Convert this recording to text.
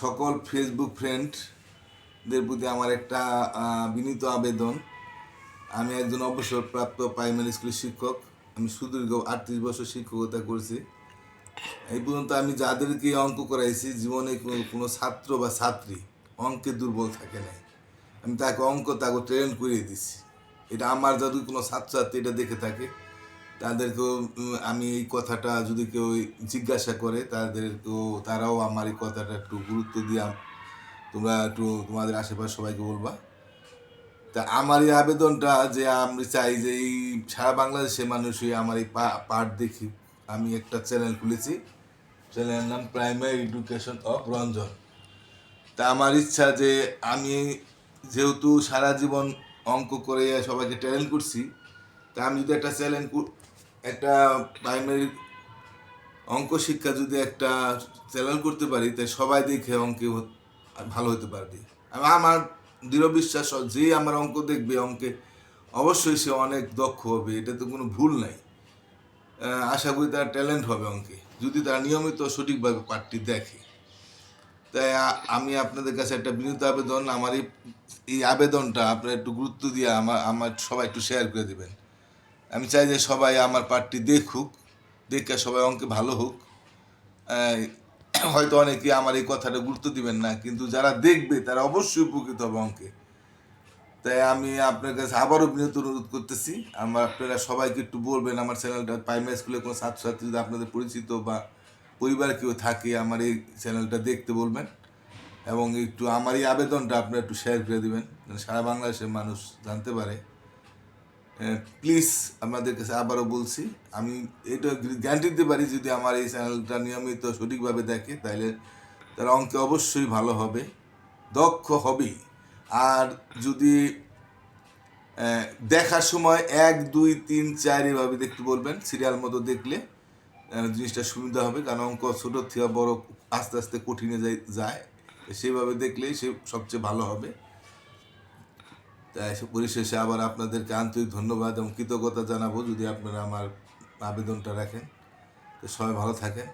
সকল ফেসবুক ফ্রেন্ডদের প্রতি আমার একটা বিনীত আবেদন। আমি একজন অবসরপ্রাপ্ত প্রাইমারি স্কুলের শিক্ষক। আমি সুদীর্ঘ 38 বছর শিক্ষকতা করছি। এই পর্যন্ত আমি যাদেরকে অঙ্ক করাইছি, জীবনে কোনো ছাত্র বা ছাত্রী অঙ্কে দুর্বল থাকে নাই। আমি তাকে ট্রেন করিয়ে দিছি। এটা আমার যদি কোনো ছাত্রছাত্রী এটা দেখে থাকে, তাদেরকেও আমি এই কথাটা যদি কেউ জিজ্ঞাসা করে, তারাও আমার এই কথাটা একটু গুরুত্ব দিয়ে তোমরা একটু তোমাদের আশেপাশে সবাইকে বলবা। তা আমার এই আবেদনটা যে আমি চাই যে এই সারা বাংলাদেশের মানুষই আমার এই পাঠ দেখি। আমি একটা চ্যানেল খুলেছি, চ্যানেলের নাম প্রাইমারি এডুকেশন অফ রঞ্জন। তা আমার ইচ্ছা যে আমি যেহেতু সারা জীবন অঙ্ক করে সবাইকে ট্যালেন্ট করছি, তা আমি যদি একটা প্রাইমারি অঙ্ক শিক্ষা যদি একটা চ্যানেল করতে পারি, তাই সবাই দেখে অঙ্কে ভালো হতে পারবে। আমার দৃঢ় বিশ্বাস, যে আমার অঙ্ক দেখবে অঙ্কে অবশ্যই সে অনেক দক্ষ হবে, এটা তো কোনো ভুল নাই। আশা করি তার ট্যালেন্ট হবে অঙ্কে, যদি তারা নিয়মিত সঠিকভাবে পাঠটি দেখে। তাই আমি আপনাদের কাছে একটা বিনীত আবেদন, আমার এই আবেদনটা আপনারা একটু গুরুত্ব দিয়ে আমার সবাই একটু শেয়ার করে দেবেন। আমি চাই যে সবাই আমার পাঠটি দেখুক, দেখে সবাই অঙ্কে ভালো হোক। হয়তো অনেকে আমার এই কথাটা গুরুত্ব দিবেন না, কিন্তু যারা দেখবে তারা অবশ্যই উপকৃত হবে অঙ্কে। তাই আমি আপনার কাছে আবারও বিনীত অনুরোধ করতেছি, আপনারা সবাইকে একটু বলবেন আমার চ্যানেলটা, প্রাইমারি স্কুলের কোনো ছাত্রছাত্রী যদি আপনাদের পরিচিত বা পরিবার কেউ থাকে, আমার এই চ্যানেলটা দেখতে বলবেন। এবং একটু আমার এই আবেদনটা আপনারা একটু শেয়ার করে দেবেন, সারা বাংলাদেশের মানুষ জানতে পারে। প্লিজ আপনাদের কাছে আবারও বলছি, আমি এটা গ্যারান্টি দিতে পারি, যদি আমার এই চ্যানেলটা নিয়মিত সঠিকভাবে দেখে, তাহলে তারা অঙ্কে অবশ্যই ভালো হবে, দক্ষ হবেই। আর যদি দেখার সময় 1 2 3 4 এভাবে দেখতে বলবেন, সিরিয়াল মতো দেখলে জিনিসটা সুবিধা হবে। কারণ অঙ্ক ছোটোর থেকে বড় আস্তে আস্তে কঠিনে যায়, সেইভাবে দেখলেই সে সবচেয়ে ভালো হবে। তাই পরিশেষে আবার আপনাদেরকে আন্তরিক ধন্যবাদ এবং কৃতজ্ঞতা জানাবো যদি আপনারা আমার আবেদনটা রাখেন। তো সবাই ভালো থাকেন।